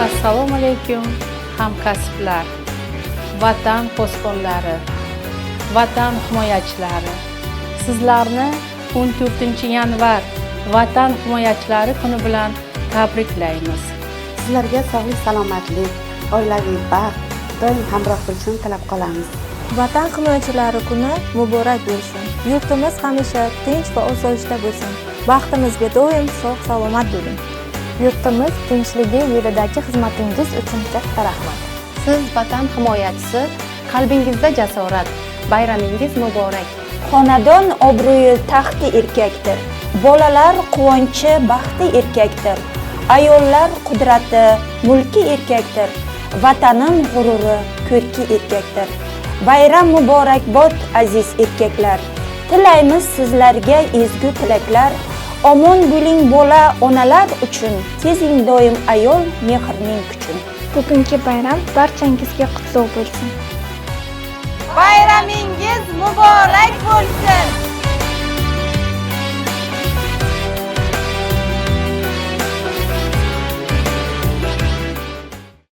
Assalomu alaykum hamkasblar, vatan posbonlari, vatan himoyachilari. Sizlarni 14-yanvar Vatan himoyachilari kuni bilan tabriklaymiz. Sizlarga sog'lik, salomatlik, oilaviy baxt, doim hamroh bo'lishini tilab qolamiz. Vatan himoyachilari kuni muborak bo'lsin. Yurtimiz hamisha tinch va osoyishta bo'lsin. Baxtimizga doim sog' salomat bo'ling. Yurtimiz tinchligi yo'lidagi xizmatingiz uchun katta rahmat. Siz vatan himoyachisi, qalbingizda jasorat, bayramingiz muborak. Xonadon obro'yi taxti erkakdir. Bolalar quvonchi baxti erkakdir. Ayollar qudrati mulki erkakdir. Vatanim g'ururi ko'rki erkakdir. Bayram muborak bo'l aziz erkaklar. Tilaymiz sizlarga ezgu tilaklar. Omon bo'ling bola onalar uchun. Sezing doim ayol mehrning kuchin. Bugungi bayram barchangizga qutlug' bo'lsin. Bayramingiz muborak bo'lsin.